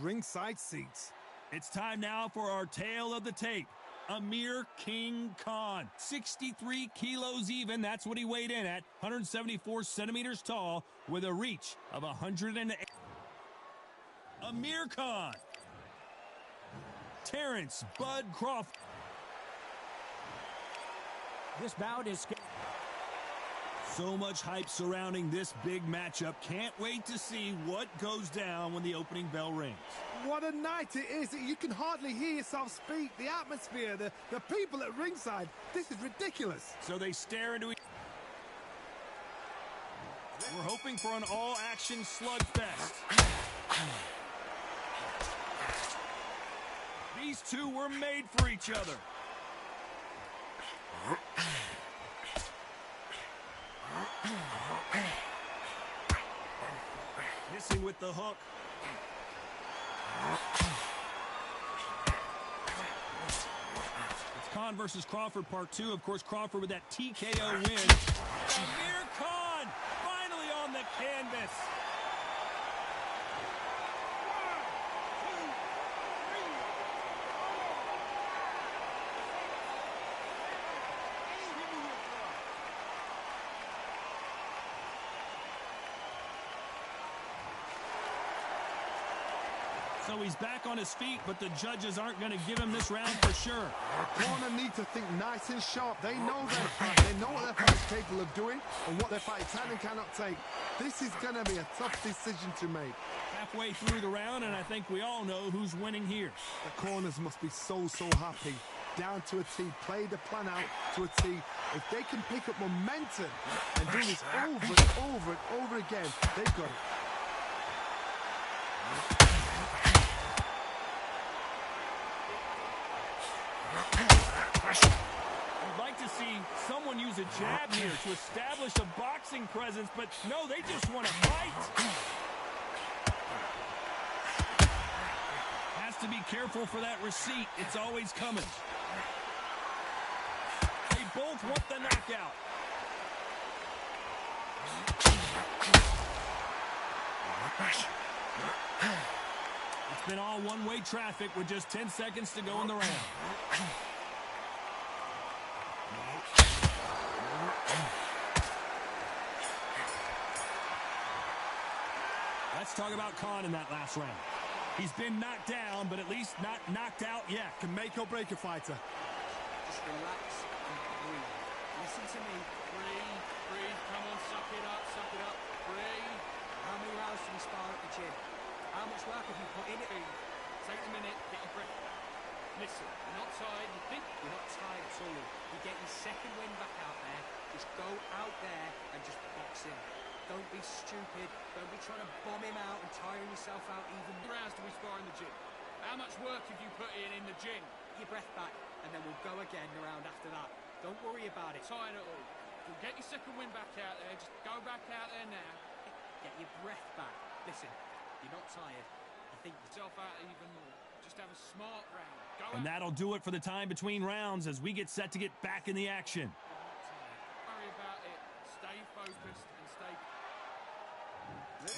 ringside seats. It's time now for our tale of the tape. Amir King Khan, 63 kilos even. That's what he weighed in at, 174 centimeters tall, with a reach of 108. Amir Khan. Terrence Bud Crawford. This bout is... So much hype surrounding this big matchup. Can't wait to see what goes down when the opening bell rings. What a night it is. You can hardly hear yourself speak. The atmosphere, the people at ringside. This is ridiculous. So they stare into each other. We're hoping for an all-action slugfest. These two were made for each other. Missing with the hook. It's Khan versus Crawford part 2. Of course, Crawford with that TKO win. Amir Khan finally on the canvas. So he's back on his feet, but the judges aren't going to give him this round for sure. Corner need to think nice and sharp. They know their fight. They know what their fight is capable of doing and what their fight can and cannot take. This is going to be a tough decision to make. Halfway through the round, and I think we all know who's winning here. The corners must be so happy. Down to a T. Play the plan out to a T. If they can pick up momentum and do this over and over and over again, they've got it. I'd like to see someone use a jab here to establish a boxing presence, but no, they just want to fight. Has to be careful for that receipt. It's always coming. They both want the knockout. It's been all one-way traffic with just 10 seconds to go in the round. Let's talk about Khan in that last round. He's been knocked down, but at least not knocked out yet. Can make or break a fighter. Just relax and breathe. Listen to me. Breathe, breathe. Come on, suck it up, breathe. How many rounds do we spar at the gym? How much work have you put in it? Take a minute, get your breath. Listen, you're not tired, you think you're not tired at all. You get your second win back out there. Just go out there and just box in. Don't be stupid. Don't be trying to bomb him out and tiring yourself out even. How many rounds do we spar in the gym? How much work have you put in the gym? Get your breath back, and then we'll go again the round after that. Don't worry about it. Tired at all. You'll get your second win back out there. Just go back out there now. Get your breath back. Listen, you're not tired. I think yourself out even more. Just have a smart round. Go And that'll do it for the time between rounds as we get set to get back in the action. Don't worry about it. Stay focused and stay.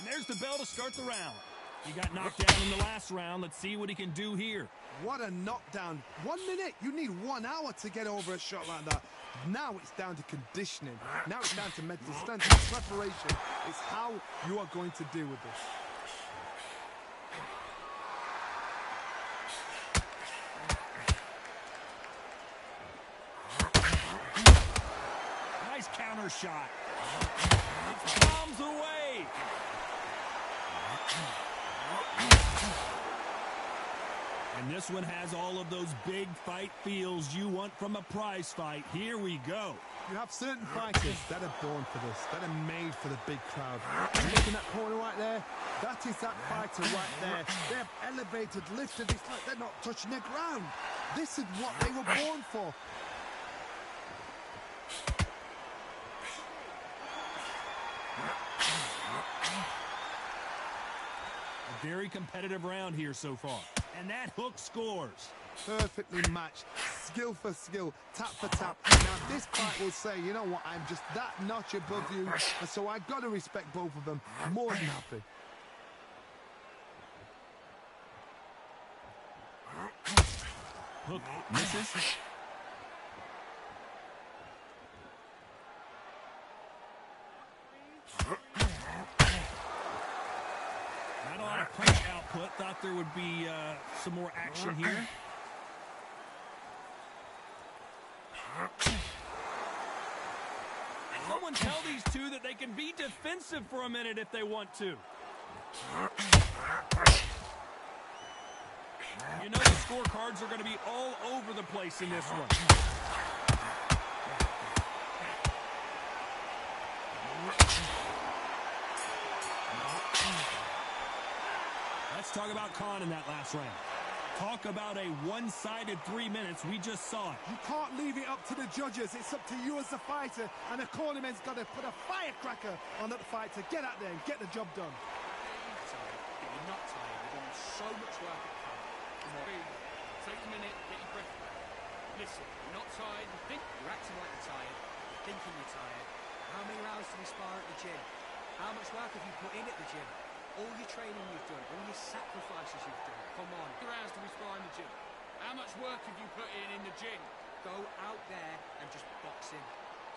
And there's the bell to start the round. He got knocked down in the last round. Let's see what he can do here. What a knockdown. 1 minute. You need 1 hour to get over a shot like that. Now it's down to conditioning. Now it's down to mental strength and preparation. It's how you are going to deal with this. Nice counter shot. It bombs away. And this one has all of those big fight feels you want from a prize fight. Here we go. You have certain fighters that are born for this, that are made for the big crowd. You're looking at that corner right there, that is that fighter right there. They have elevated, lifted, it's like they're not touching the ground. This is what they were born for. A very competitive round here so far. And that hook scores. Perfectly matched, skill for skill, tap for tap. Now this fight will say, you know what, I'm just that notch above you, and so I've got to respect both of them. More than happy. Hook misses. Not a lot of punch output. Thought there would be some more action here. Someone tell these two that they can be defensive for a minute if they want to. You know the scorecards are going to be all over the place in this one. Let's talk about Khan in that last round. Talk about a one-sided 3 minutes. We just saw it. You can't leave it up to the judges. It's up to you as the fighter, and the cornerman's got to put a firecracker on that fight to get out there and get the job done. You're not tired. You've done so much work at camp. Take a minute, get your breath back. Listen, you're not tired. You think You're acting like you're tired. You're thinking you're tired. How many rounds do we spar at the gym? How much work have you put in at the gym? All your training you've done, all your sacrifices you've done. Come on. how many rounds do we spar in the gym? How much work have you put in the gym? Go out there and just box him.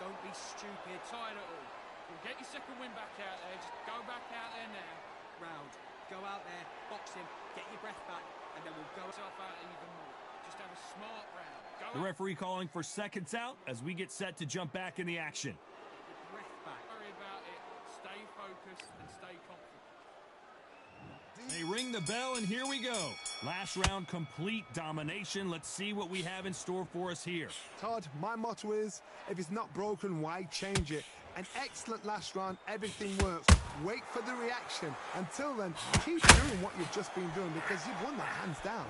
Don't be stupid. Tired at all. Well, get your second win back out there. Just go back out there now. Round. Go out there, box him, get your breath back, and then we'll go Yourself out even more. Just have a smart round. Go The referee calling for seconds out as we get set to jump back in the action. your breath back. worry about it. Stay focused and stay confident. They ring the bell, and here we go. Last round, complete domination. Let's see what we have in store for us here. Todd, my motto is, if it's not broken, why change it? An excellent last round, everything works. Wait for the reaction. Until then, keep doing what you've just been doing because you've won that hands down.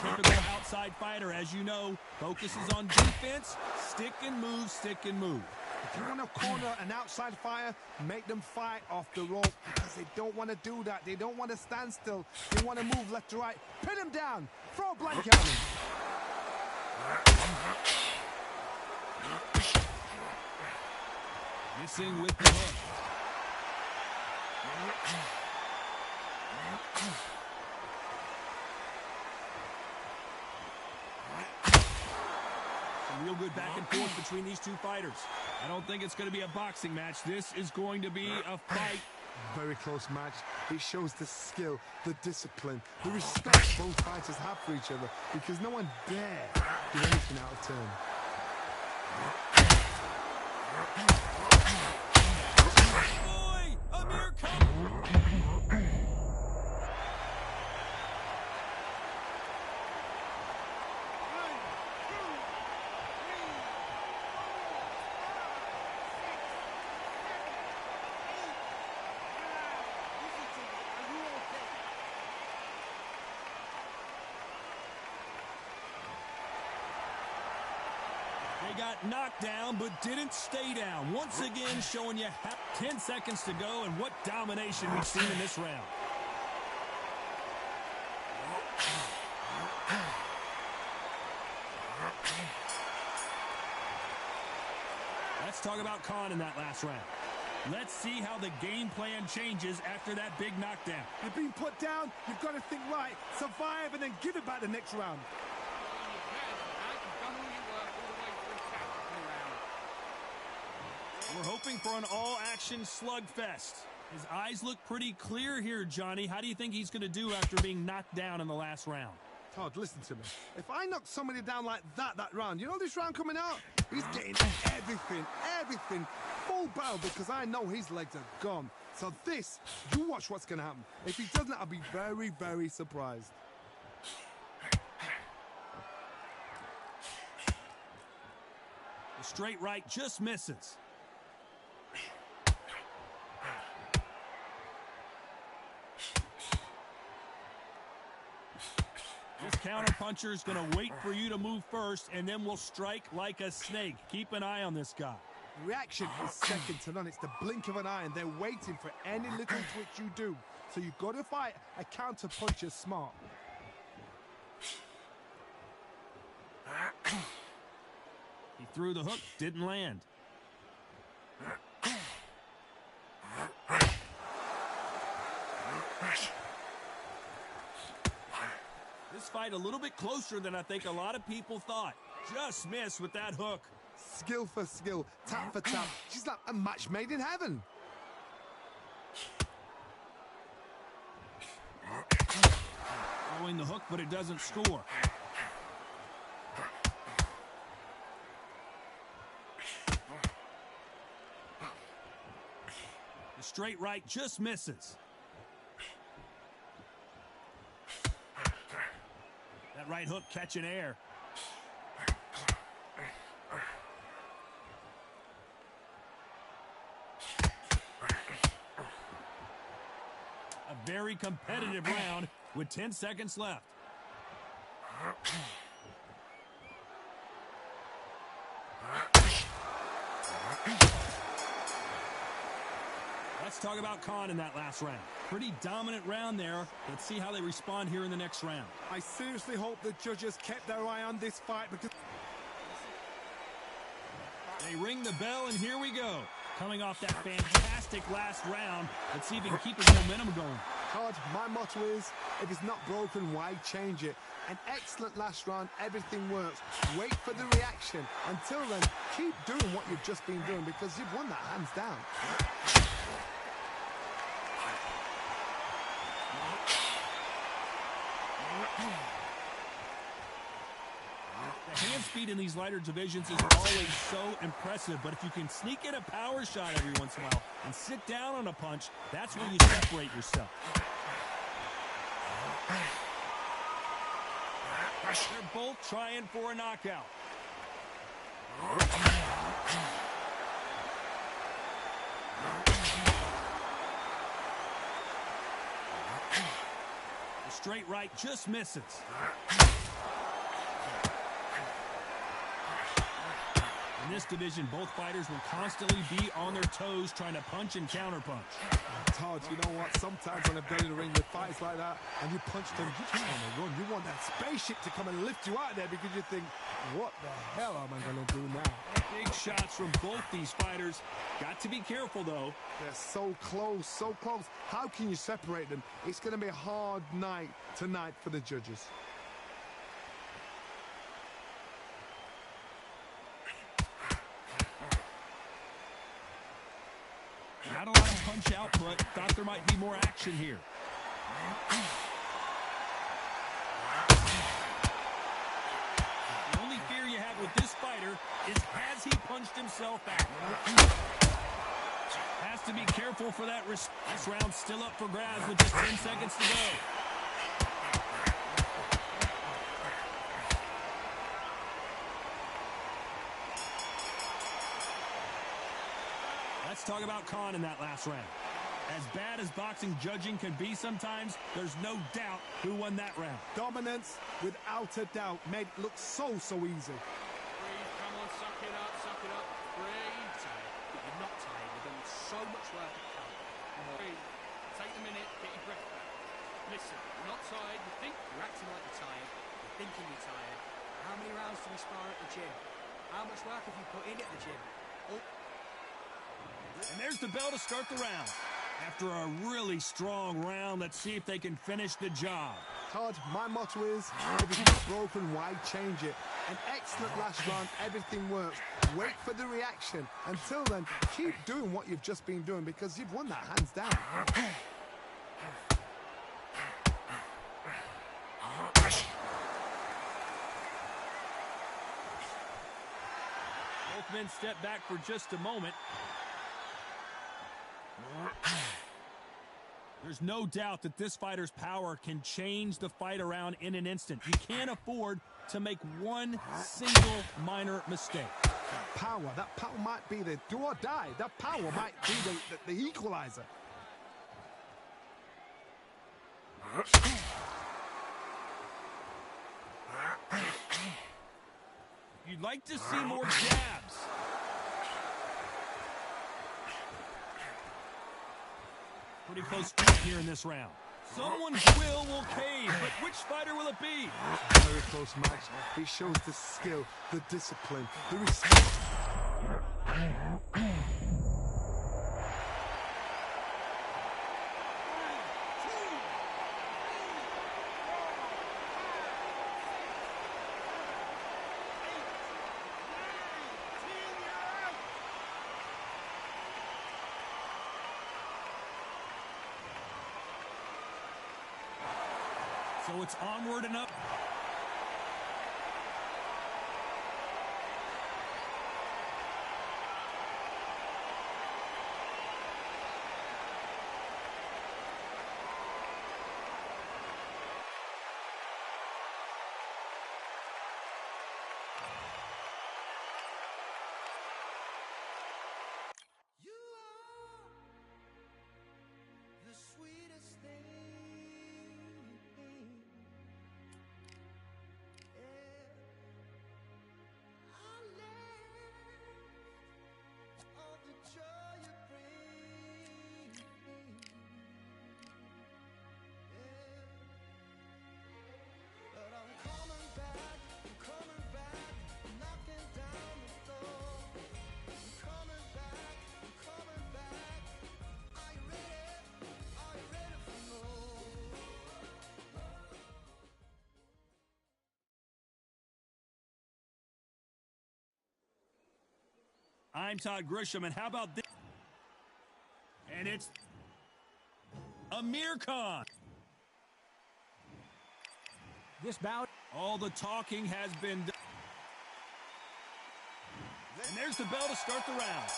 Typical outside fighter, as you know, focuses on defense, stick and move, stick and move. If you want to corner an outside fighter, make them fight off the rope because they don't want to do that. They don't want to stand still. They want to move left to right. Pin him down. Throw a blank at him. Missing with the hook. Some real good back and forth between these two fighters. I don't think it's going to be a boxing match. This is going to be a fight. Very close match. It shows the skill, the discipline, the respect both fighters have for each other because no one dare do anything out of turn. Boy, Amir Khan. They got knocked down, but didn't stay down. Once again, showing you 10 seconds to go and what domination we've seen in this round. Let's talk about Khan in that last round. Let's see how the game plan changes after that big knockdown. You've been put down, you've got to think right, survive and then give it back the next round. We're hoping for an all-action slugfest. His eyes look pretty clear here, Johnny. How do you think he's going to do after being knocked down in the last round? Todd, listen to me. If I knock somebody down like that round, you know this round coming out? He's getting everything, full barrel because I know his legs are gone. So this, you watch what's going to happen. If he doesn't, I'll be very, very surprised. The straight right just misses. This counterpuncher is going to wait for you to move first, and then will strike like a snake. Keep an eye on this guy. Reaction is second to none. It's the blink of an eye, and they're waiting for any little twitch you do. So you've got to fight a counterpuncher smart. He threw the hook, didn't land. This fight a little bit closer than I think a lot of people thought. Just missed with that hook. Skill for skill, tap for tap. She's like a match made in heaven. Throwing the hook, but it doesn't score. The straight right just misses. That right hook catching air. A very competitive round with 10 seconds left. Let's talk about Khan in that last round. Pretty dominant round there. Let's see how they respond here in the next round. I seriously hope the judges kept their eye on this fight because... They ring the bell, and here we go. Coming off that fantastic last round, let's see if he can keep his momentum going. Todd, my motto is, if it's not broken, why change it? An excellent last round, everything works. Wait for the reaction. Until then, keep doing what you've just been doing because you've won that hands down. The hand speed in these lighter divisions is always so impressive, but if you can sneak in a power shot every once in a while and sit down on a punch, that's where you separate yourself. They're both trying for a knockout. The straight right just misses. In this division, both fighters will constantly be on their toes trying to punch and counterpunch. Todd, you know what? Sometimes when I've been in the ring with fights like that and you punch them, you just want to run. You want that spaceship to come and lift you out there because you think, what the hell am I going to do now? Big shots from both these fighters. Got to be careful, though. They're so close, so close. How can you separate them? It's going to be a hard night tonight for the judges. Not a lot of punch output. Thought there might be more action here. The only fear you have with this fighter is has he punched himself out? Has to be careful for that risk. This round's still up for grabs with just 10 seconds to go. Let's talk about Khan in that last round. As bad as boxing judging can be sometimes, there's no doubt who won that round. Dominance, without a doubt, made it look so easy. Breathe, come on, suck it up, breathe. Tired, but you're not tired. You've done so much work at camp. Breathe, take a minute, get your breath back. Listen, you're not tired. You think you're acting like you're tired. You're thinking you're tired. How many rounds do we spar at the gym? How much work have you put in at the gym? Oh. And there's the bell to start the round. After a really strong round, let's see if they can finish the job. Todd, my motto is, if it's not broken, why change it? An excellent last round, everything works. Wait for the reaction. Until then, keep doing what you've just been doing because you've won that hands down. Both men step back for just a moment. There's no doubt that this fighter's power can change the fight around in an instant. You can't afford to make one single minor mistake. That power might be the do or die. That power might be the equalizer. You'd like to see more jabs. Pretty close fight here in this round. Someone's will cave, but which fighter will it be? Very close match. It shows the skill, the discipline, the respect. So it's onward and up. I'm Todd Grisham, and how about this? And it's Amir Khan. This bout. All the talking has been done. And there's the bell to start the round.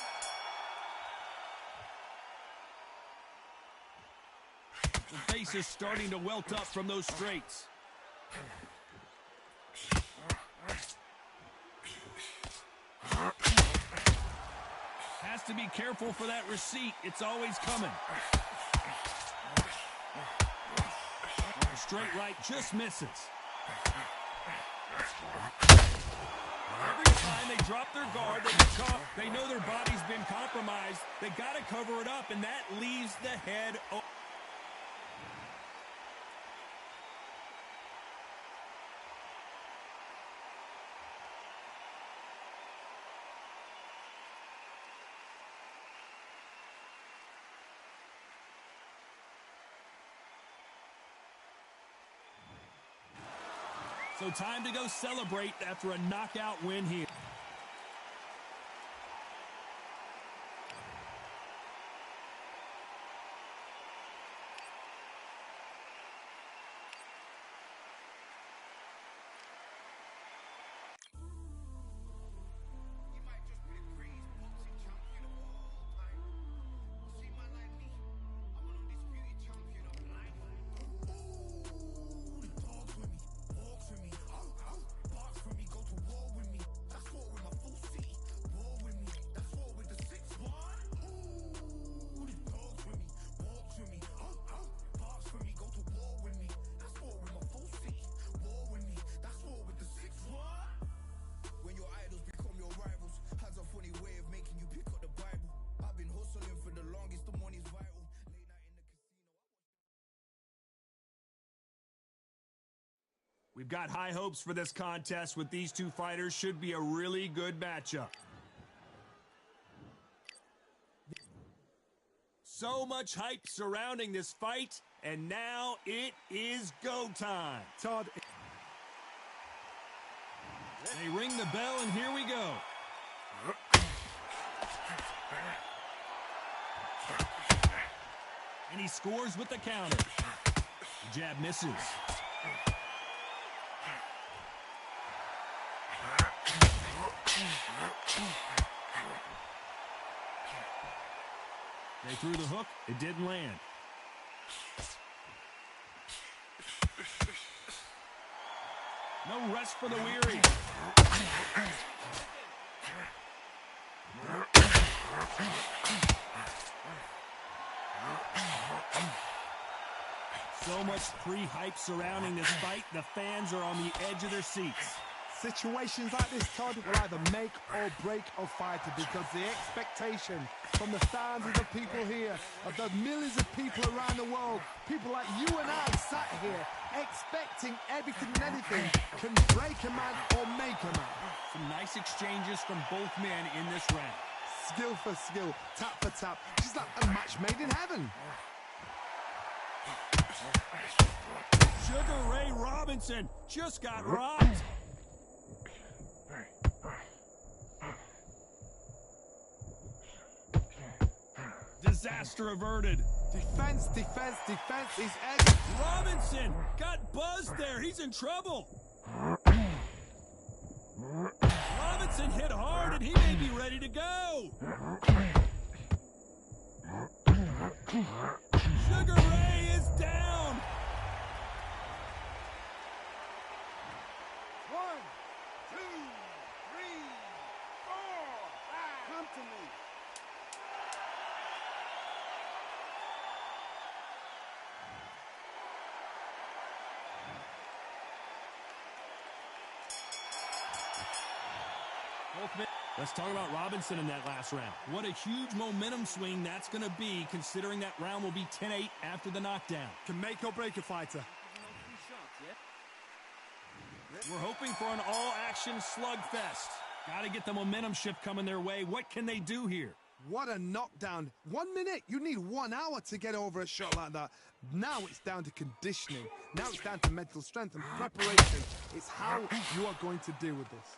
The face is starting to welt up from those straights. Has to be careful for that receipt. It's always coming. Straight right just misses. Every time they drop their guard, they get caught. They know their body's been compromised. They got to cover it up, and that leaves the head open. So time to go celebrate after a knockout win here. You might just be the greatest boxing champion of all time. You see, man like me, I'm an undisputed champion of life. Ooh, talks with me, walks with me, barks with me, go to war with me. That's war with my full city. War with me, that's war with the 6-1. Ooh, talks with me, walks with me, barks with me, go to war with me. That's war with my full city. War with me, that's war with the 6-1. When your idols become your rivals, has a funny way of making you pick up the Bible. I've been hustling for the longest, the money's vital. Late night in the casino. We've got high hopes for this contest with these two fighters. Should be a really good matchup. So much hype surrounding this fight, and now it is go time. Todd, They ring the bell, and here we go. And he scores with the counter. The jab misses. They threw the hook. It didn't land. No rest for the weary. So much pre-hype surrounding this fight, the fans are on the edge of their seats. situations like this, Todd, will either make or break a fighter, because the expectation from the fans of the people here, of the millions of people around the world, people like you and I sat here expecting everything and anything, can break a man or make a man. Some nice exchanges from both men in this round. Skill for skill, tap for tap, just like a match made in heaven. Sugar Ray Robinson just got robbed. Disaster averted. Defense, defense, defense. He's edged. Robinson got buzzed there. He's in trouble. Robinson hit hard, and he may be ready to go. Sugar Ray is down. 1, 2, 3, 4, 5. Come to me. Let's talk about Robinson in that last round. What a huge momentum swing that's going to be, considering that round will be 10-8 after the knockdown. Can make or break a fighter. We're hoping for an all-action slugfest. Got to get the momentum shift coming their way. What can they do here? What a knockdown. 1 minute. You need 1 hour to get over a shot like that. Now it's down to conditioning. Now it's down to mental strength and preparation. It's how you are going to deal with this.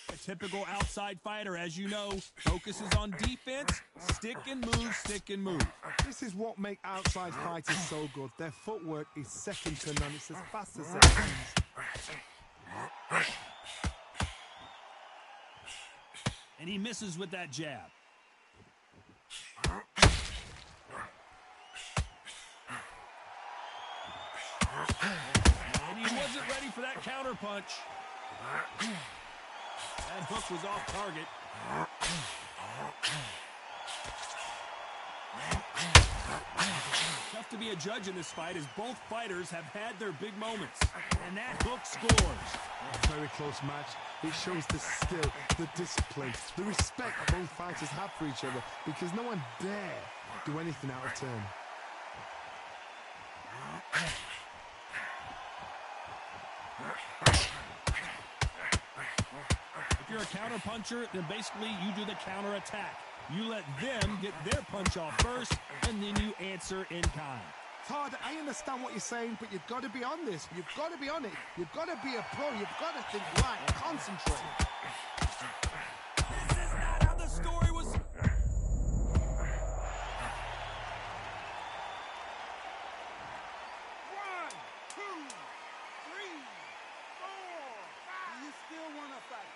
A typical outside fighter, as you know, focuses on defense, stick and move, stick and move. This is what makes outside fighters so good. Their footwork is second to none. It's as fast as their hands. And he misses with that jab. And he wasn't ready for that counter punch. That hook was off target. Tough to be a judge in this fight, as both fighters have had their big moments. And that hook scores. A very close match. It shows the skill, the discipline, the respect both fighters have for each other, because no one dare do anything out of turn. If you're a counter puncher, then basically you do the counter attack. You let them get their punch off first, and then you answer in kind. Todd, I understand what you're saying, but you've got to be on this. You've got to be on it. You've got to be a pro. You've got to think right. Concentrate. This is not how the story was. 1, 2, 3, 4, 5. You still want to fight?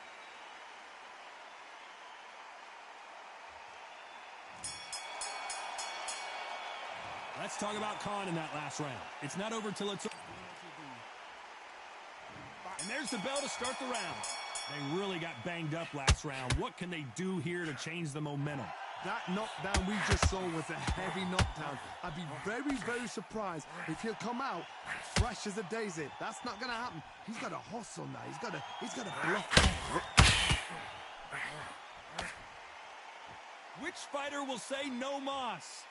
Let's talk about Khan in that last round. It's not over till it's over. And there's the bell to start the round. They really got banged up last round. What can they do here to change the momentum? That knockdown we just saw was a heavy knockdown. I'd be very, very surprised if he'll come out fresh as a daisy. That's not going to happen. He's got to hustle now. He's got to bluff. Which fighter will say no mas?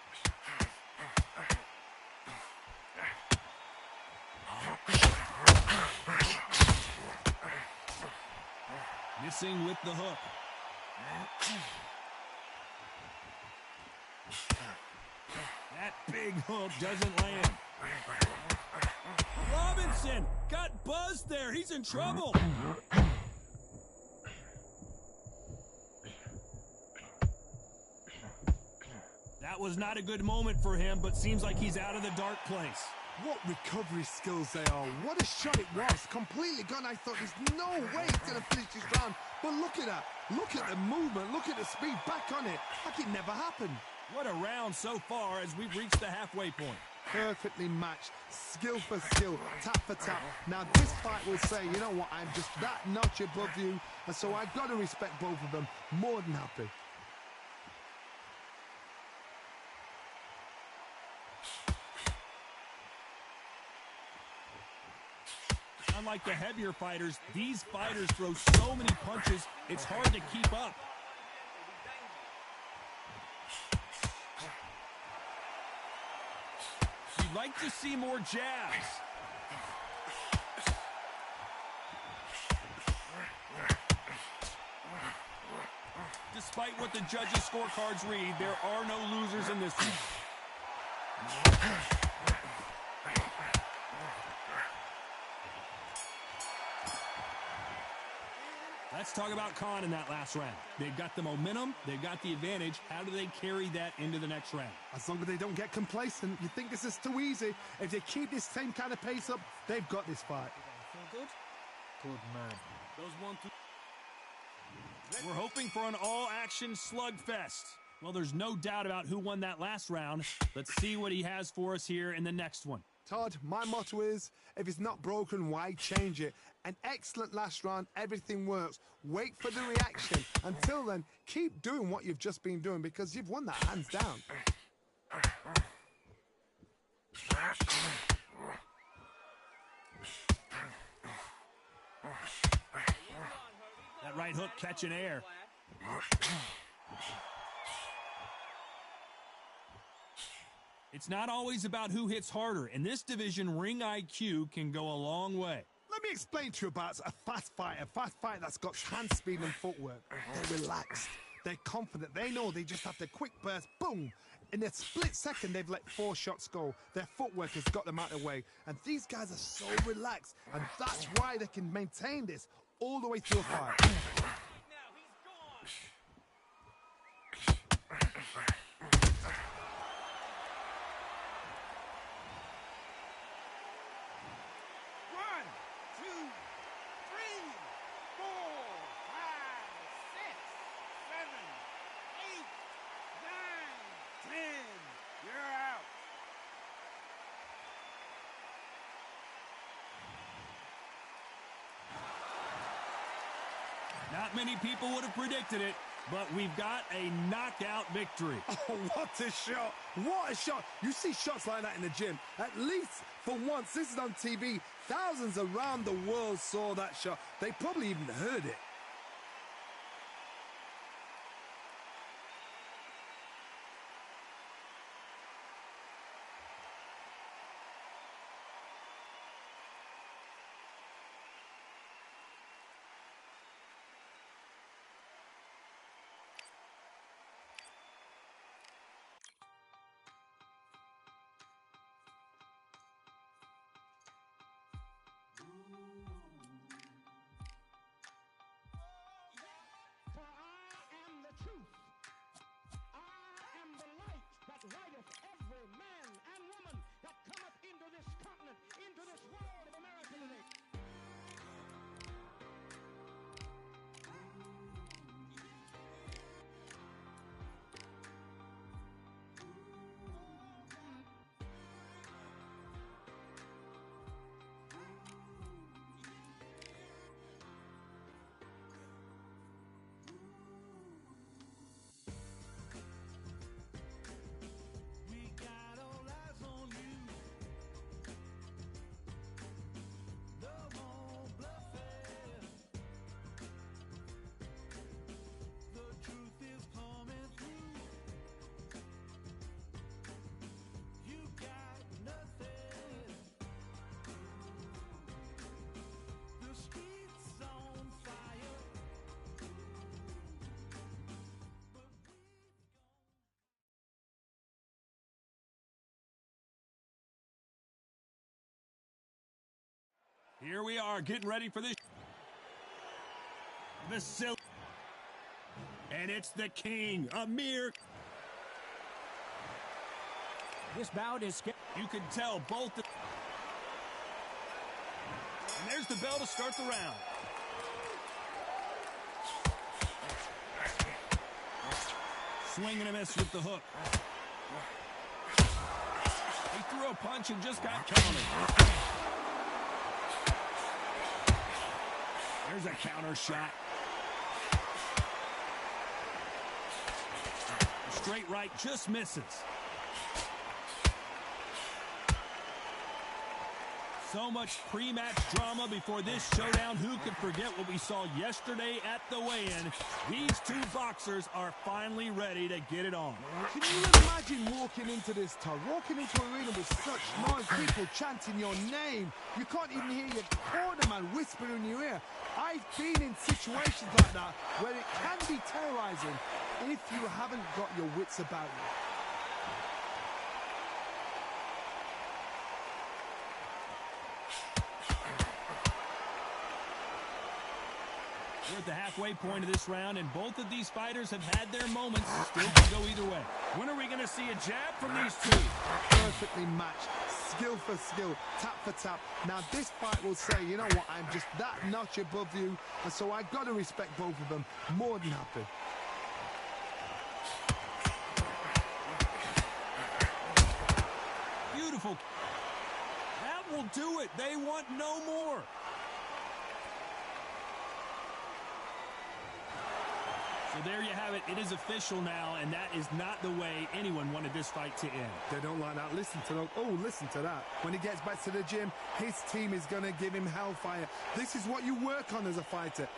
Missing with the hook. That big hook doesn't land. Robinson got buzzed there. He's in trouble. That was not a good moment for him, but seems like he's out of the dark place. What recovery skills they are. What a shot it was. Completely gone. I thought there's no way he's going to finish this round. But look at that. Look at the movement. Look at the speed. Back on it. Like it never happened. What a round so far as we've reached the halfway point. Perfectly matched. Skill for skill. Tap for tap. Now this fight will say, you know what, I'm just that notch above you. And so I've got to respect both of them. More than happy. Unlike the heavier fighters, these fighters throw so many punches, it's hard to keep up. You'd like to see more jabs. Despite what the judges' scorecards read, there are no losers in this one. Let's talk about Khan in that last round. They've got the momentum. They've got the advantage. How do they carry that into the next round? As long as they don't get complacent. You think this is too easy. If they keep this same kind of pace up, they've got this fight. Feel good? Good man. Those 1, 2. We're hoping for an all-action slugfest. Well, there's no doubt about who won that last round. Let's see what he has for us here in the next one. Todd, my motto is, if it's not broken, why change it? An excellent last round, everything works. Wait for the reaction. Until then, keep doing what you've just been doing because you've won that hands down. That right hook catching air. It's not always about who hits harder. In this division, ring IQ can go a long way. Let me explain to you about a fast fighter that's got hand speed and footwork. They're relaxed. They're confident. They know they just have to quick burst, boom. In a split second, they've let 4 shots go. Their footwork has got them out of the way. And these guys are so relaxed. And that's why they can maintain this all the way through a fight. Not many people would have predicted it, but we've got a knockout victory. Oh, what a shot. What a shot. You see shots like that in the gym. At least for once, this is on TV. Thousands around the world saw that shot. They probably even heard it. Lighteth every man and woman that cometh into this continent, into this world of America today. Here we are getting ready for this. And it's the king, Amir. This bout is... You can tell both. And there's the bell to start the round. Swing and a miss with the hook. He threw a punch and just got countered. There's a counter shot. A straight right just misses. So much pre-match drama before this showdown. Who could forget what we saw yesterday at the weigh-in? These two boxers are finally ready to get it on. Can you imagine walking into this, Todd? Walking into an arena with such noise, people chanting your name. You can't even hear your corner man whisper in your ear. I've been in situations like that where it can be terrorizing if you haven't got your wits about you. We're at the halfway point of this round, and both of these fighters have had their moments. Still can go either way. When are we going to see a jab from these two? Perfectly matched, skill for skill, tap for tap. Now this fight will say, you know what, I'm just that notch above you, and so I got to respect both of them. More than happy. Beautiful. That will do it. They want no more. So there you have it. It is official now, and that is not the way anyone wanted this fight to end. They don't like that. Listen to that. Oh, listen to that. When he gets back to the gym, his team is going to give him hellfire. This is what you work on as a fighter.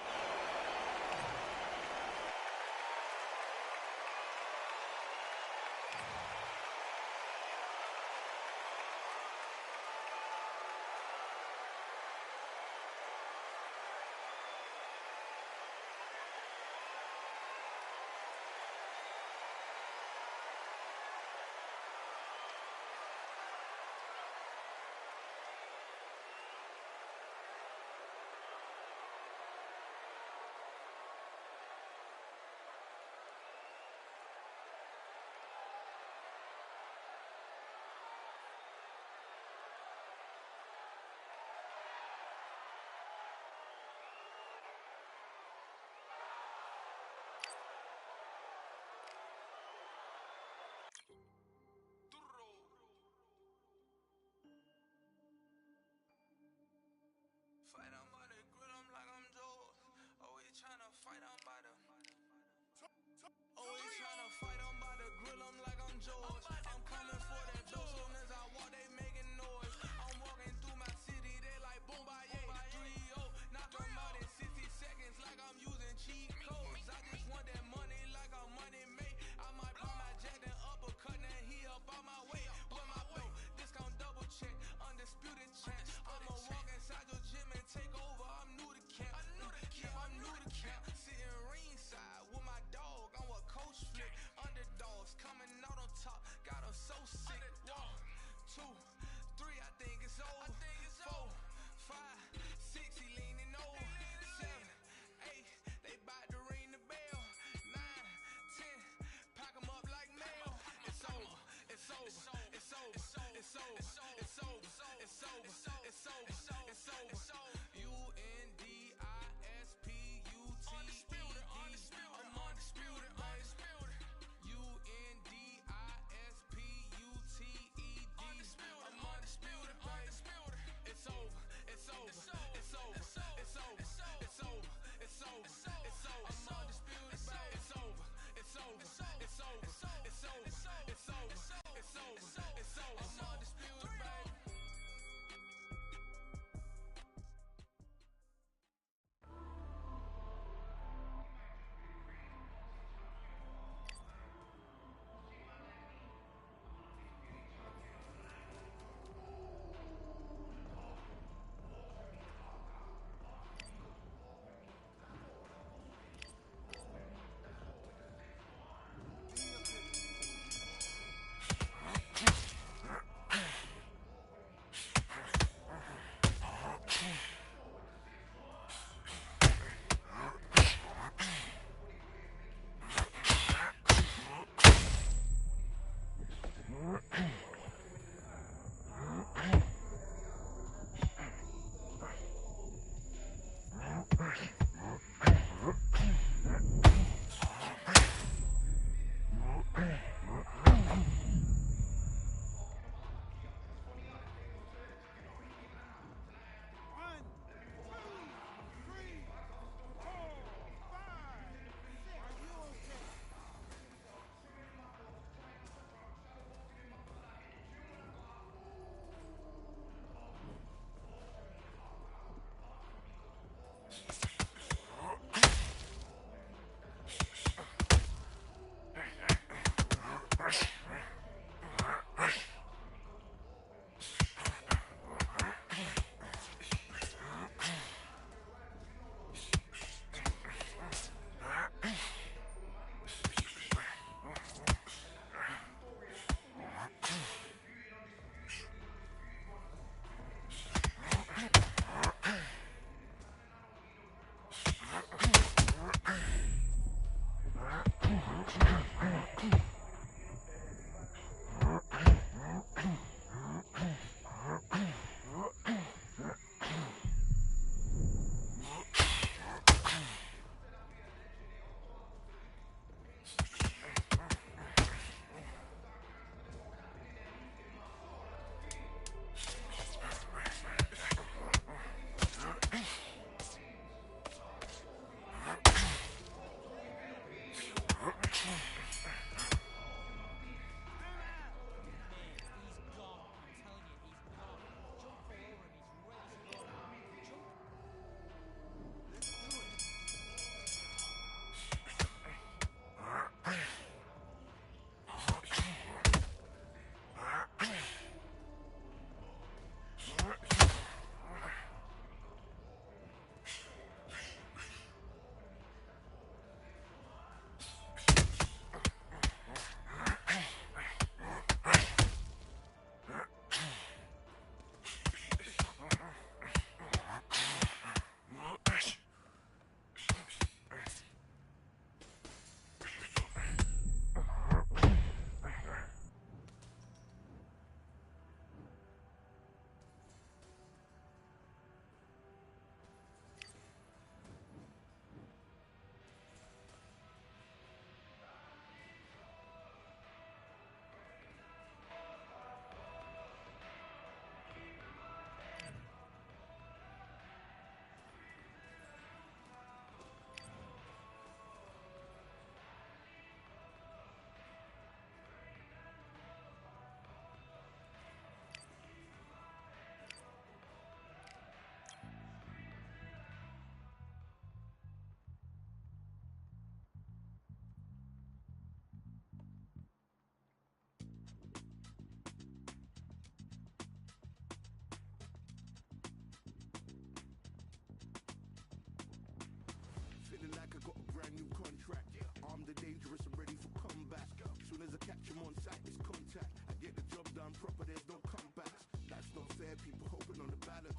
brand new contract. Armed and dangerous and ready for comeback. Soon as I catch him on sight, it's contact. I get the job done proper, there's no comebacks. That's not fair, people hoping on the balance.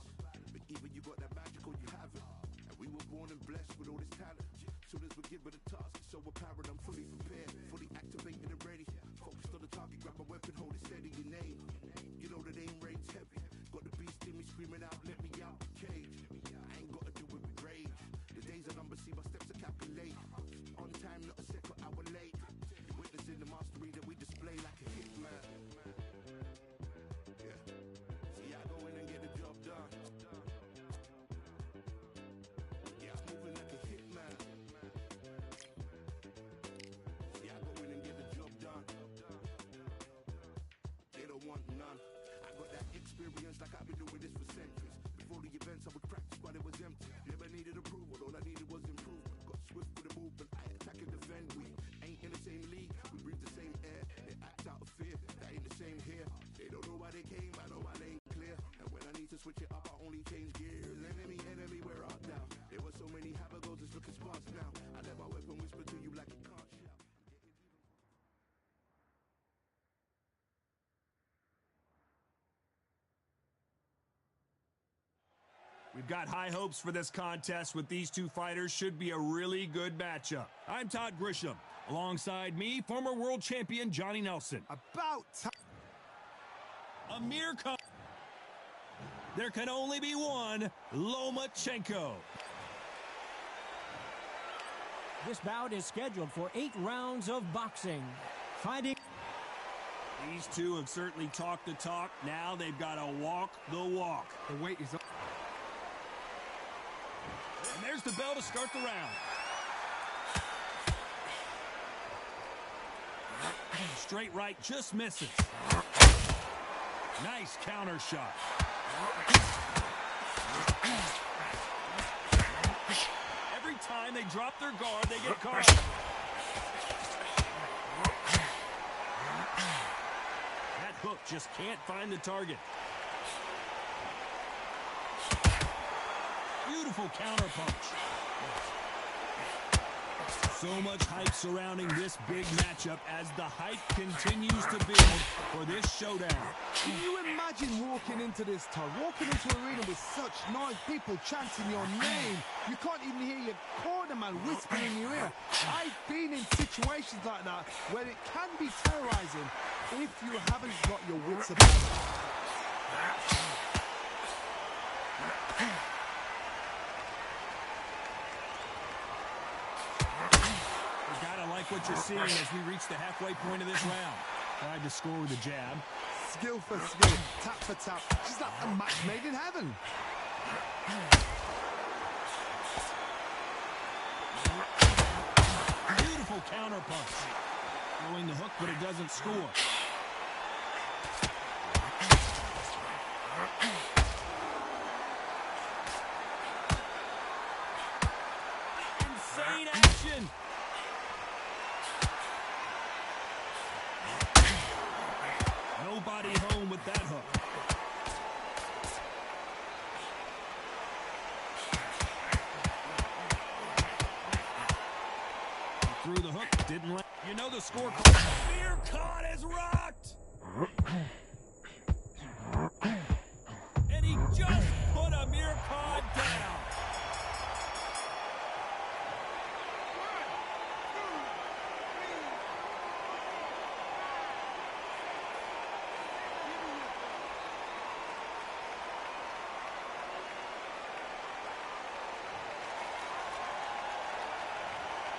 But either you got that magic or you haven't. And we were born and blessed with all this talent. Soon as we're given a task, it's so apparent I'm fully prepared, fully activated and ready. Focused on the target, grab my weapon, hold it steady, your name. You know that aim rate's heavy. Got the beast in me screaming out, let me out the cage. I ain't gotta do it with rage. The days are numbered, see my steps are calculate. On time, not a second hour late. You're witnessing the mastery that we display like a hitman. Yeah. See, I go in and get the job done. Yeah, I'm moving like a hitman. See, I go in and get the job done. They don't want none. I got that experience like I've been doing this for centuries. Before the events I would practice but it was empty. Never needed approval, all I needed was improvement. Got swift with the movement, I attack and defend. We ain't in the same league, we breathe the same air. They act out of fear, that ain't the same here. They don't know why they came, I know why they ain't clear. And when I need to switch it up, I only change gears. Enemy, where art thou? There were so many habagos, it's looking sparse now. I let my weapon whisper to you like it can't shout. We've got high hopes for this contest with these two fighters. Should be a really good matchup. I'm Todd Grisham. Alongside me, former world champion Johnny Nelson. About time. Amir Khan. There can only be one, Lomachenko. This bout is scheduled for 8 rounds of boxing. Fighting. These two have certainly talked the talk. Now they've got to walk the walk. The weight is up. And there's the bell to start the round. Straight right just misses. Nice counter shot. Every time they drop their guard, they get caught. That hook just can't find the target. Beautiful counter punch. So much hype surrounding this big matchup as the hype continues to build for this showdown. Can you imagine walking into this, Todd? Walking into an arena with such noise, people chanting your name. You can't even hear your corner man whispering in your ear. I've been in situations like that where it can be terrorizing if you haven't got your wits about you. What you're seeing as we reach the halfway point of this round. Tried to score with a jab. Skill for skill, tap for tap. She's like a match made in heaven. Beautiful counter punch. Throwing the hook, but it doesn't score. Insane action. Nobody home with that hook. He threw the hook, didn't let. You know the score. Amir Khan is rocked. And he just put Amir Khan down.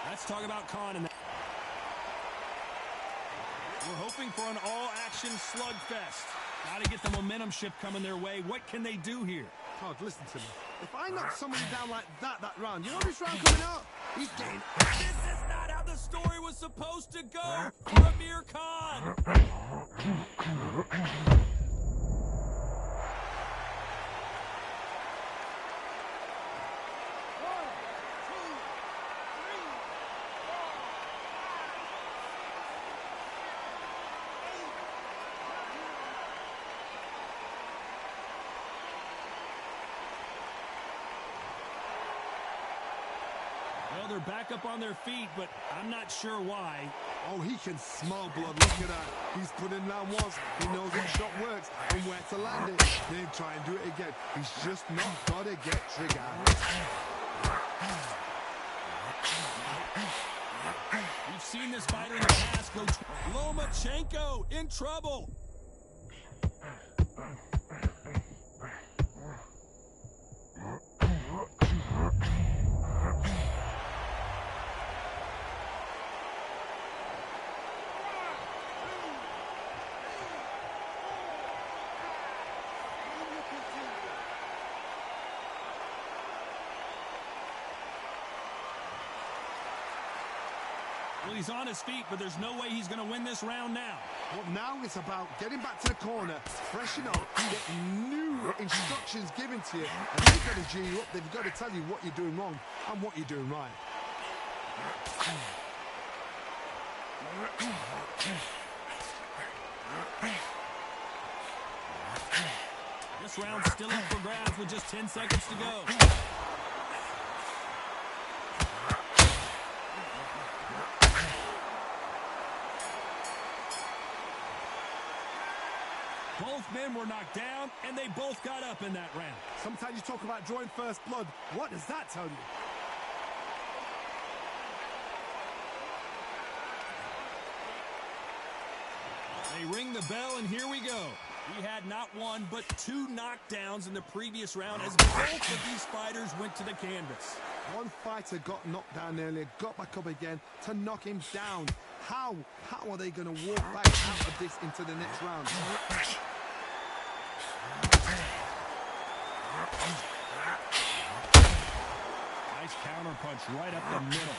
Let's talk about Khan and that. We're hoping for an all-action slugfest. Got to get the momentum shift coming their way. What can they do here? Todd, listen to me. If I knock somebody down like that round, you know this round coming up? He's getting... This is not how the story was supposed to go for Amir Khan. Well, they're back up on their feet, but I'm not sure why. Oh, he can smell blood. Look at that. He's put in round once. He knows what shot works and where to land it. Then try and do it again. He's just not got to get triggered. We've seen this fighter in the past go. Lomachenko in trouble. Well, he's on his feet, but there's no way he's going to win this round now. Well, now it's about getting back to the corner, freshen up, get new instructions given to you, and they've got to G you up. They've got to tell you what you're doing wrong and what you're doing right. This round's still up for grabs with just 10 seconds to go. Both men were knocked down, and they both got up in that round. Sometimes you talk about drawing first blood. What does that tell you? They ring the bell, and here we go. We had not one, but two knockdowns in the previous round as both of these fighters went to the canvas. One fighter got knocked down earlier, got back up again to knock him down. How are they going to walk back out of this into the next round? Nice counter punch right up the middle.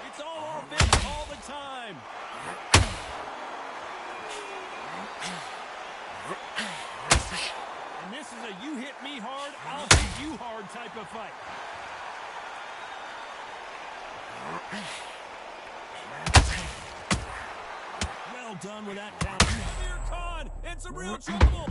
It's all offense all the time. And this is a you hit me hard, I'll hit you hard type of fight. Well done with that counter. Amir Khan in some real trouble.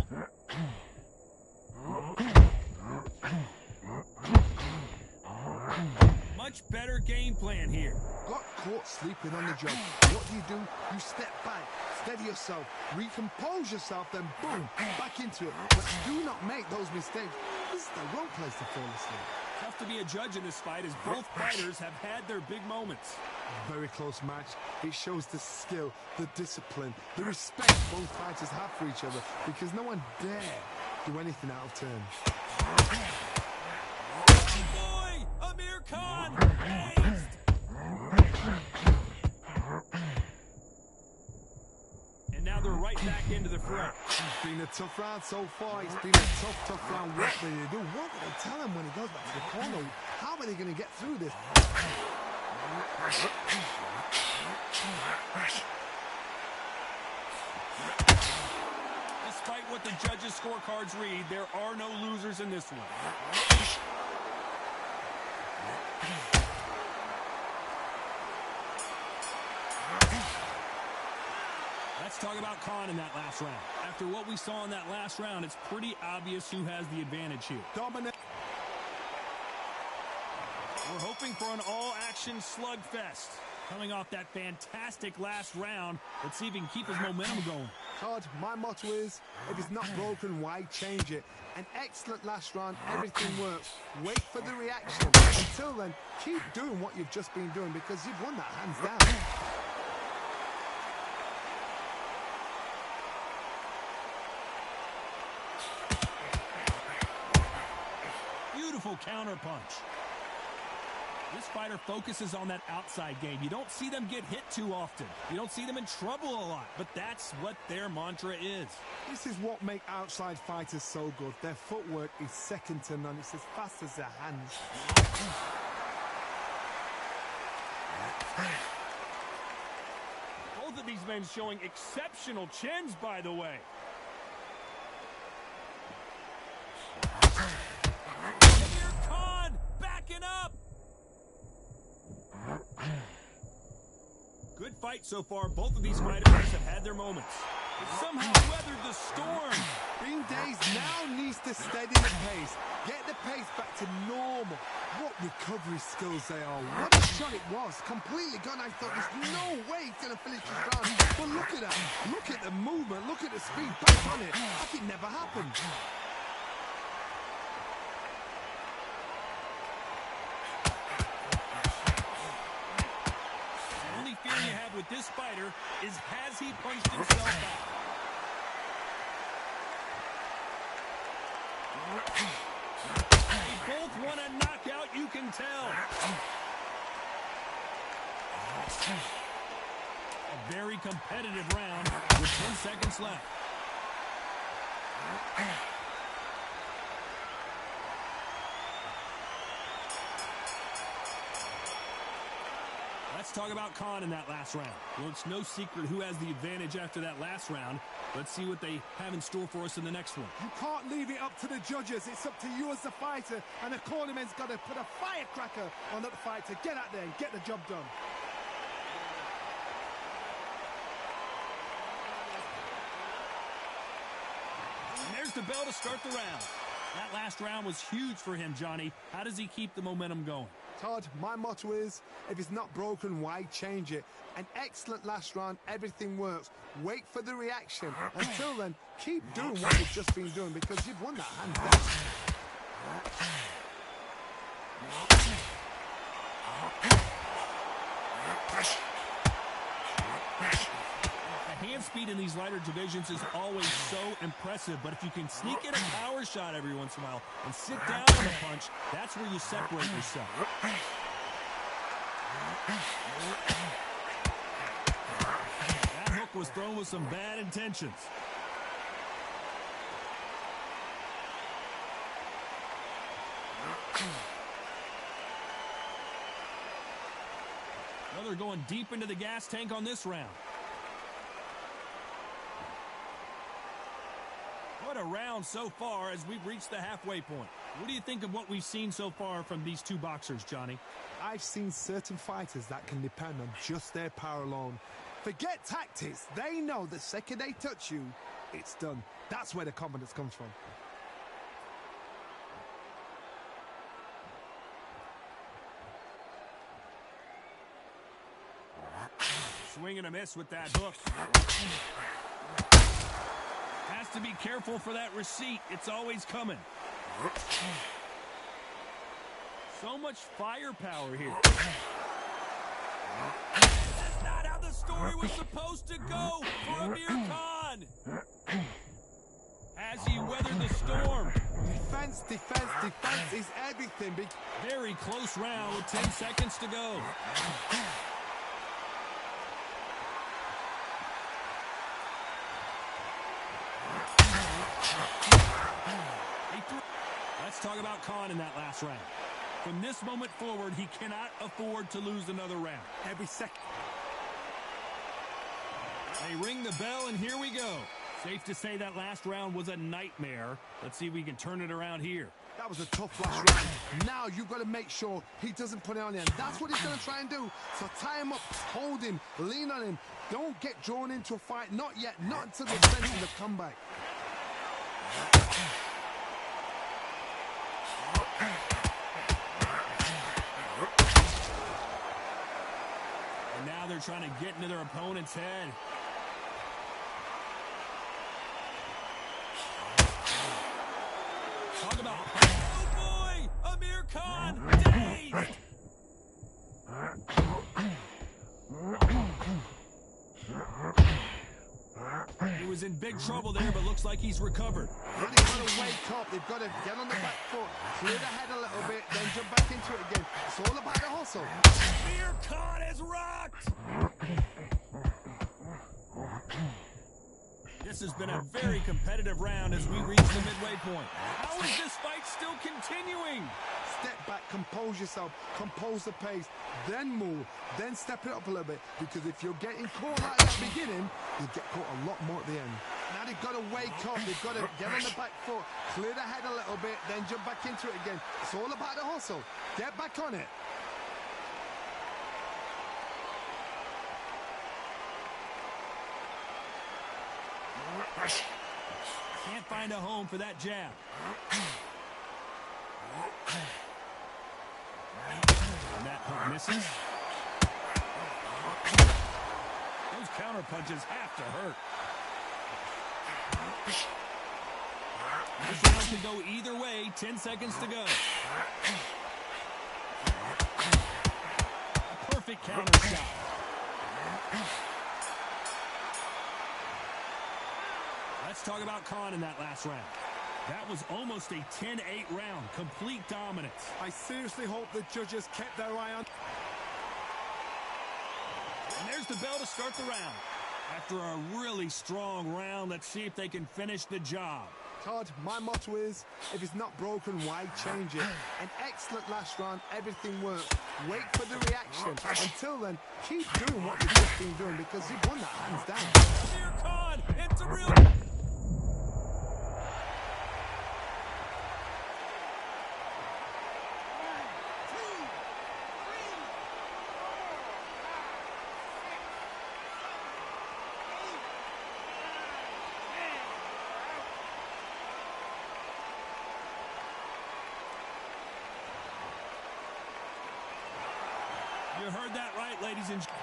Much better game plan here. Got caught sleeping on the job. What do? You step back, steady yourself, recompose yourself, then boom, back into it. But do not make those mistakes. This is the wrong place to fall asleep. Tough to be a judge in this fight as both fighters have had their big moments. Very close match. It shows the skill, the discipline, the respect both fighters have for each other because no one dare do anything out of turn. Boy, Amir Khan aced. And now they're right back into the fray. It's been a tough round so far. It's been a tough round. What will they do? What will they tell him when he goes back to the corner? How are they going to get through this? Despite what the judges' scorecards read, there are no losers in this one. Let's talk about Khan in that last round. After what we saw in that last round, it's pretty obvious who has the advantage here. Dominant. We're hoping for an all-action slugfest. Coming off that fantastic last round, let's see if he can keep his momentum going. Todd, my motto is, if it's not broken, why change it? An excellent last round, everything works. Wait for the reaction. Until then, keep doing what you've just been doing because you've won that hands down. Beautiful counter punch. This fighter focuses on that outside game. You don't see them get hit too often. You don't see them in trouble a lot, but that's what their mantra is. This is what makes outside fighters so good. Their footwork is second to none. It's as fast as their hands. Both of these men showing exceptional chins, by the way. Amir Khan backing up. Good fight so far. Both of these fighters have had their moments. Somehow weathered the storm. Bean Days now needs to steady the pace. Get the pace back to normal. What recovery skills they are. What a shot it was. Completely gone. I thought there's no way he's going to finish this round. But look at that. Look at the movement. Look at the speed. Back on it. Like it never happened. The only fear you have with this fighter is, has he punched himself out? They both want a knockout, you can tell. A very competitive round with 10 seconds left. Let's talk about Khan in that last round. Well, it's no secret who has the advantage after that last round. Let's see what they have in store for us in the next one. You can't leave it up to the judges. It's up to you as the fighter. And the cornerman's got to put a firecracker on that fight to get out there and get the job done. And there's the bell to start the round. That last round was huge for him, Johnny. How does he keep the momentum going? Todd, my motto is, if it's not broken, why change it? An excellent last round, everything works. Wait for the reaction. Until then, keep doing what you've just been doing because you've won that hand down. The hand speed in these lighter divisions is always so impressive, but if you can sneak in a power shot every once in a while and sit down on a punch, that's where you separate yourself. That hook was thrown with some bad intentions. Well, they're going deep into the gas tank on this round. What a round so far as we've reached the halfway point. What do you think of what we've seen so far from these two boxers, Johnny? I've seen certain fighters that can depend on just their power alone. Forget tactics. They know the second they touch you, it's done. That's where the confidence comes from. Swing and a miss with that hook. Has to be careful for that receipt. It's always coming. So much firepower here. That's not how the story was supposed to go for Amir Khan. Has he weathered the storm? Defense, defense, defense is everything. Very close round with 10 seconds to go. Let's talk about Khan in that last round. From this moment forward, he cannot afford to lose another round. Every second. They ring the bell, and here we go. Safe to say that last round was a nightmare. Let's see if we can turn it around here. That was a tough last round. Now you've got to make sure he doesn't put it on the end. That's what he's going to try and do. So tie him up, hold him, lean on him. Don't get drawn into a fight. Not yet. Not until the sense of the comeback. And now they're trying to get into their opponent's head. Talk about, oh boy, Amir Khan, dazed. He was in big trouble there, but looks like he's recovered. They've got to wake up. They've got to get on the back foot, clear the head a little bit, then jump back into it again. It's all about the hustle. Amir Khan is rocked. This has been a very competitive round as we reach the midway point. How is this fight still continuing? Step back, compose yourself, compose the pace, then move, then step it up a little bit. Because if you're getting caught like that at the beginning, you'll get caught a lot more at the end. Now they've got to wake up, they've got to get on the back foot, clear the head a little bit, then jump back into it again. It's all about the hustle. Get back on it. find a home for that jab. And that hook misses. Those counter punches have to hurt. This round could go either way. 10 seconds to go. A perfect counter shot. Let's talk about Khan in that last round. That was almost a 10-8 round. Complete dominance. I seriously hope the judges kept their eye on. And there's the bell to start the round. After a really strong round, let's see if they can finish the job. Todd, my motto is, if it's not broken, why change it? An excellent last round, everything worked. Wait for the reaction. Until then, keep doing what you've just been doing because you've won that hands down. Amir Khan, it's a real... You heard that right, ladies and gentlemen.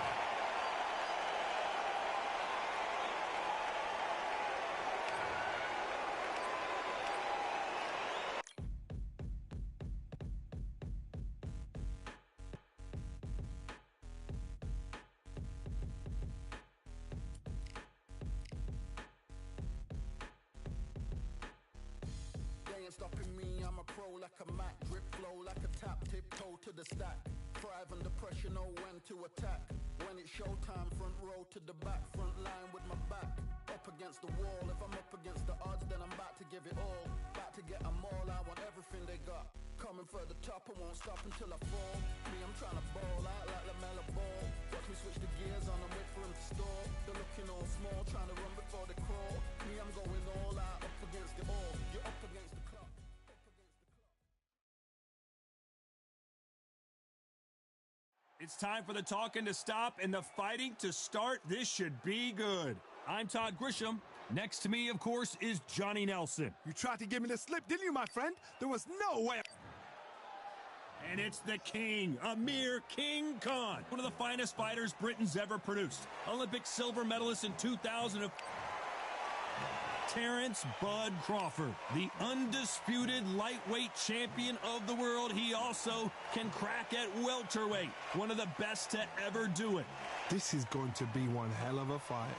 They ain't stopping me, I'm a pro like a Mac. Drip flow like a tap, tiptoe to the stack. Thrive under pressure, know when to attack. When it's showtime, front row to the back. Front line with my back up against the wall. If I'm up against the odds, then I'm about to give it all. About to get them all, I want everything they got. Coming for the top, I won't stop until I fall. Me, I'm trying to ball out like LaMelo Ball. Watch me switch the gears on and wait for him to stall. They're looking all small, trying to run before they crawl. Me, I'm going all out, up against it all. You're up against the clock. It's time for the talking to stop and the fighting to start. This should be good. I'm Todd Grisham. Next to me, of course, is Johnny Nelson. You tried to give me the slip, didn't you, my friend? There was no way. And it's the King, Amir King Khan, one of the finest fighters Britain's ever produced. Olympic silver medalist in 2000. Terrence Bud Crawford, the undisputed lightweight champion of the world. He also can crack at welterweight, one of the best to ever do it. This is going to be one hell of a fight.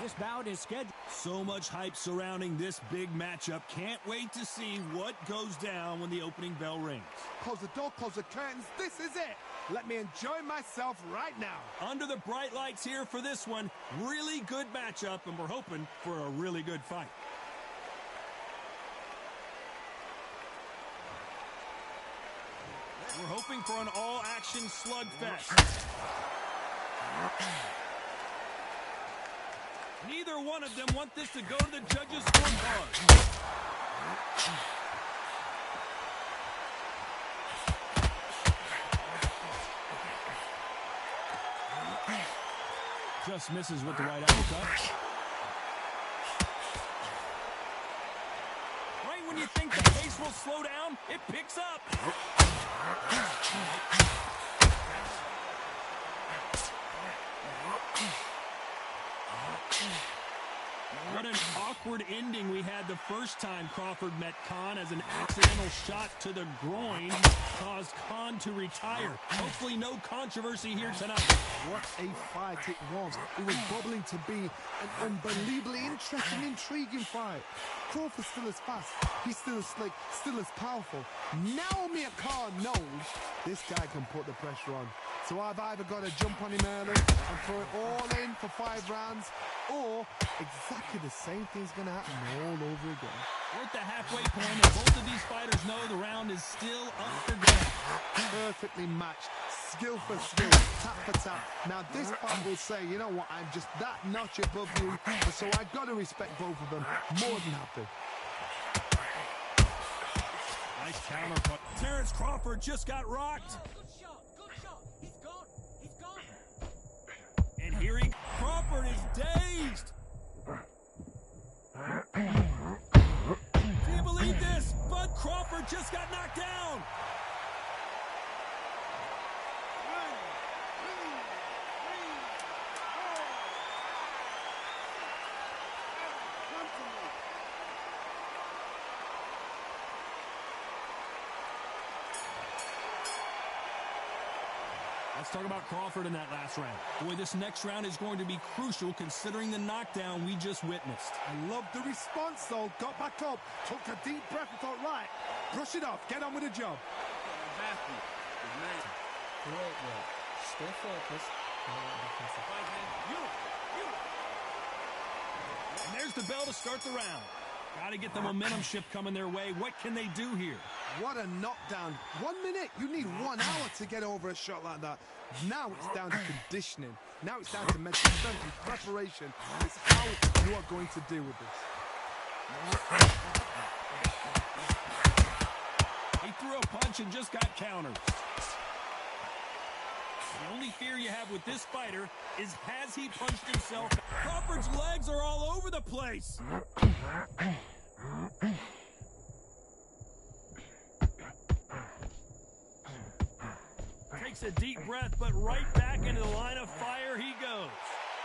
This bout is scheduled. So much hype surrounding this big matchup. Can't wait to see what goes down when the opening bell rings. Close the door, close the curtains. This is it. Let me enjoy myself right now. Under the bright lights here for this one. Really good matchup, and we're hoping for a really good fight. We're hoping for an all-action slugfest. Neither one of them want this to go to the judges' scorecard. Just misses with the right uppercut. Right when you think the pace will slow down, it picks up. What an awkward ending we had the first time Crawford met Khan, as an accidental shot to the groin caused Khan to retire. Hopefully no controversy here tonight. What a fight it was. It was bubbling to be an unbelievably interesting, intriguing fight. Crawford's still as fast, he's still as slick, still as powerful. Now Amir Khan knows this guy can put the pressure on. So I've either got to jump on him early and throw it all in for 5 rounds, or exactly the same thing's going to happen all over again. We're at the halfway point, and both of these fighters know the round is still up for grabs. Perfectly matched, skill for skill, tap for tap. Now this fight will say, you know what, I'm just that notch above you, so I've got to respect both of them. More than happy. Nice counter. Terrence Crawford just got rocked. Good shot, good shot. He's gone, he's gone. And here he Crawford. Crawford is dazed. Do you believe this? Bud Crawford just got knocked down. Let's talk about Crawford in that last round. Boy, this next round is going to be crucial considering the knockdown we just witnessed. I love the response, though. Got back up, took a deep breath and thought, right, brush it off, get on with the job. I'm happy with me. Great work. Stay focused. And there's the bell to start the round. Got to get the momentum shift coming their way. What can they do here? What a knockdown. 1 minute. You need 1 hour to get over a shot like that. Now it's down to conditioning. Now it's down to mental strength and preparation. It's how you are going to deal with this. He threw a punch and just got countered. The only fear you have with this fighter is, has he punched himself? Crawford's legs are all over the place. Takes a deep breath, but right back into the line of fire he goes.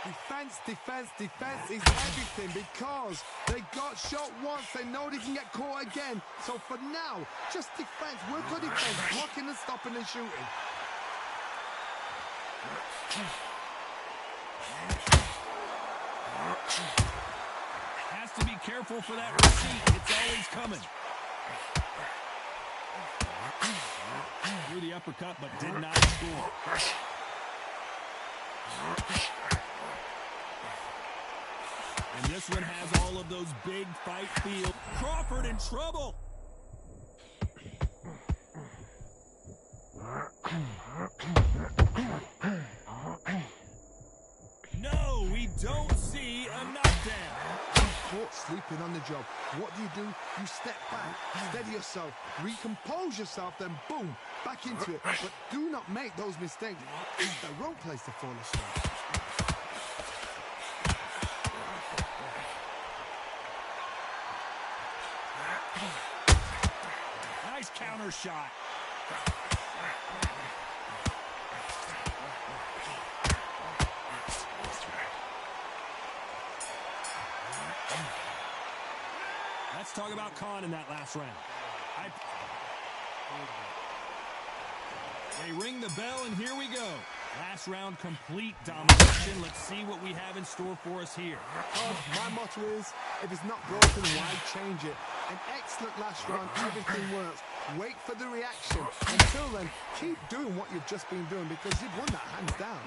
Defense, defense, defense is everything because they got shot once. They know they can get caught again. So for now, just defense. Work on defense. Blocking and stopping and shooting. Has to be careful for that receipt. It's always coming. Threw the uppercut, but did not score. And this one has all of those big fight feel. Crawford in trouble. No, we don't see a knockdown. Caught sleeping on the job. What do? You step back, steady yourself, recompose yourself, then boom, back into it. But do not make those mistakes. It's the wrong place to fall asleep. Nice counter shot. Let's talk about Khan in that last round. They ring the bell, and here we go. Last round, complete domination. Let's see what we have in store for us here. My motto is, if it's not broken, why change it? An excellent last round, everything works. Wait for the reaction. Until then, keep doing what you've just been doing because you've won that hands down.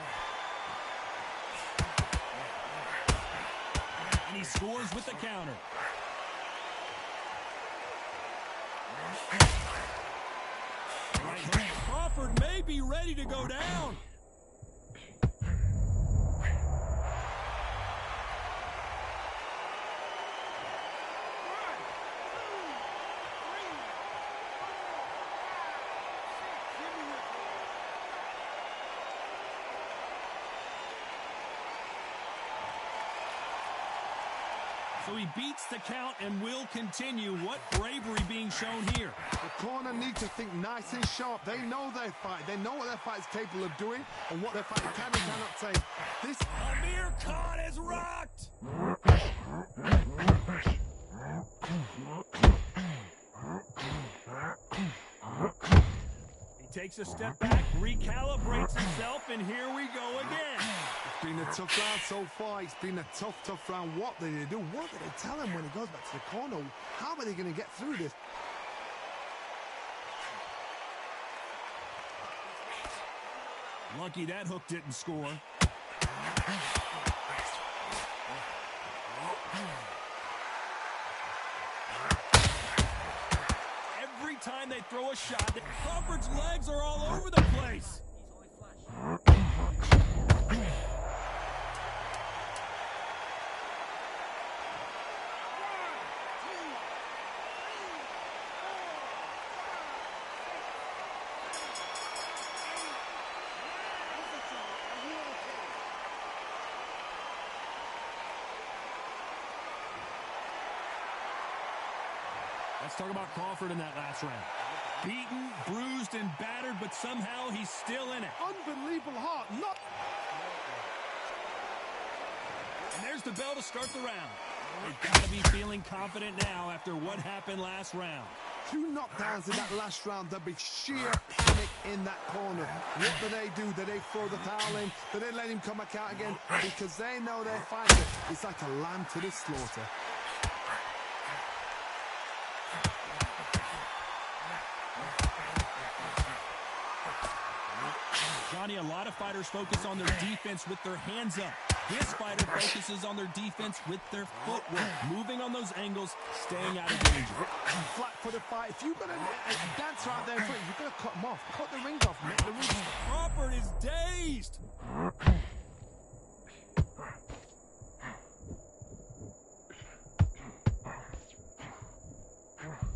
And he scores with the counter. Right hand. Crawford may be ready to go down. So he beats the count and will continue. What bravery being shown here. The corner needs to think nice and sharp. They know their fight. They know what their fight is capable of doing and what their fight can and cannot take. This Amir Khan is rocked. He takes a step back, recalibrates himself, and here we go again. It's been a tough round so far. It's been a tough round. What did they do? What did they tell him when he goes back to the corner? How are they going to get through this? Lucky that hook didn't score. Every time they throw a shot, Crawford's legs are all over the place. Let's talk about Crawford in that last round. Beaten, bruised, and battered, but somehow he's still in it. Unbelievable heart. Not. And there's the bell to start the round. They've got to be feeling confident now after what happened last round. 2 knockdowns in that last round. There'll be sheer panic in that corner. What do? Do they throw the towel in? Do they let him come back out again? Because they know their fighter is like a lamb to the slaughter. Johnny, a lot of fighters focus on their defense with their hands up. This fighter focuses on their defense with their footwork, moving on those angles, staying out of danger. Flat for the fight. If you've got a dancer out there, you've got to cut him off. Cut the ring off, make the ring. Crawford is dazed.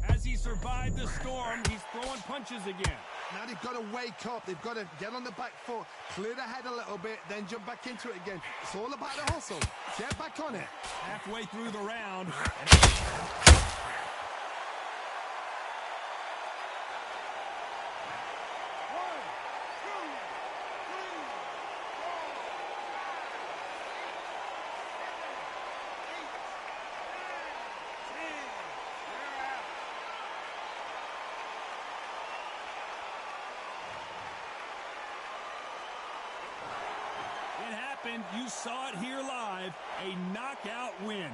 As he survived the storm, he's throwing punches again. Now they've got to wake up. They've got to get on the back foot, clear the head a little bit, then jump back into it again. It's all about the hustle. Get back on it. Halfway through the round. You saw it here live, a knockout win.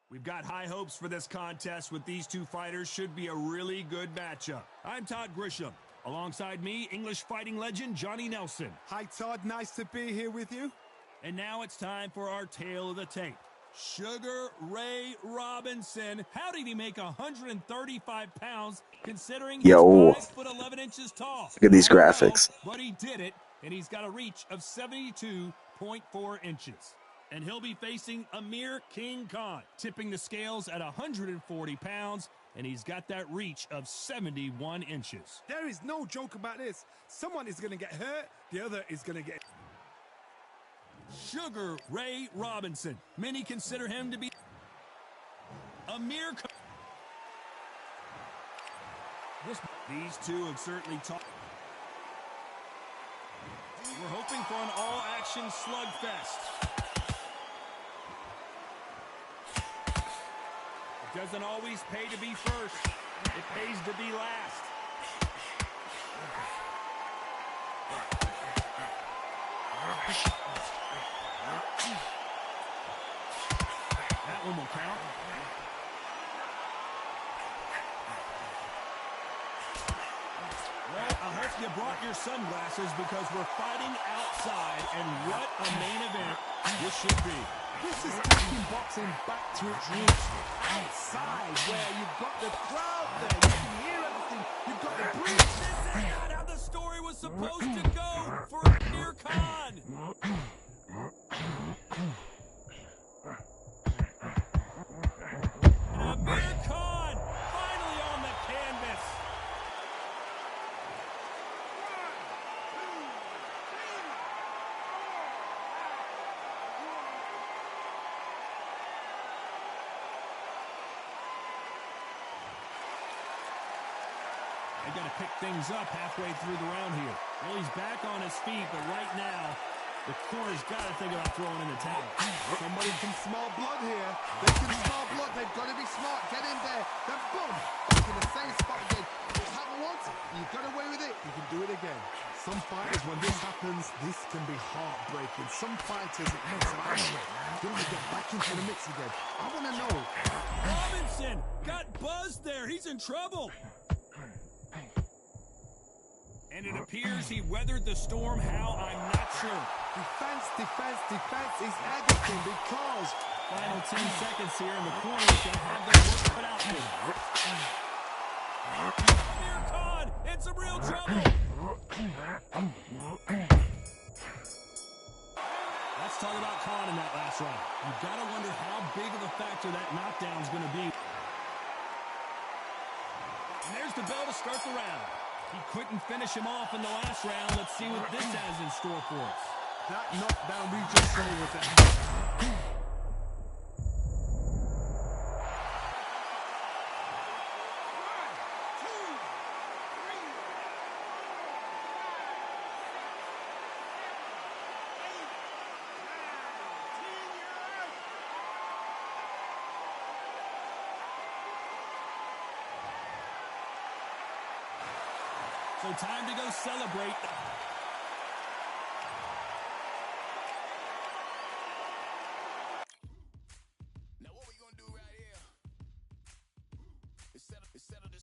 We've got high hopes for this contest with these two fighters. Should be a really good matchup. I'm Todd Grisham. Alongside me, English fighting legend Johnny Nelson. Hi, Todd. Nice to be here with you. And now it's time for our tale of the tape. Sugar Ray Robinson. How did he make 135 pounds considering he's 5'11" tall? Look at these graphics. But he did it, and he's got a reach of 72.4 inches. And he'll be facing Amir King Khan, tipping the scales at 140 pounds, and he's got that reach of 71 inches. There is no joke about this. Someone is going to get hurt, the other is going to get... Sugar Ray Robinson. Many consider him to be Amir Khan. These two have certainly talked. We're hoping for an all-action slugfest. It doesn't always pay to be first. It pays to be last. That one will count. Well, I hope you brought your sunglasses because we're fighting outside, and what a main event this should be. This is taking boxing back to its roots. Outside, where you've got the crowd there, you can hear everything, you've got the breeze. This is not how the story was supposed to go for Amir Khan. Amir Khan finally on the canvas. They got to pick things up halfway through the round here. Well, he's back on his feet, but right now, The corner's got to think about throwing in the towel. Somebody can smell blood here. They can smell blood. They've got to be smart. Get in there. Then boom. Back in the same spot again. It happened once. You got away with it. You can do it again. Some fighters, when this happens, this can be heartbreaking. Some fighters, it makes them angry. They want to get back into the mix again. I want to know. Robinson got buzzed there. He's in trouble. And it appears he weathered the storm. How, I'm not sure. Defense, defense, defense is everything because Final 10 seconds here, and the corner's going to have their work cut out for them. Amir Khan in some real trouble. Let's talk about Khan in that last round. You've got to wonder how big of a factor that knockdown is going to be. And there's the bell to start the round. He couldn't finish him off in the last round. Let's see what this has in store for us. that knockdown we just saw was a... So time to go celebrate.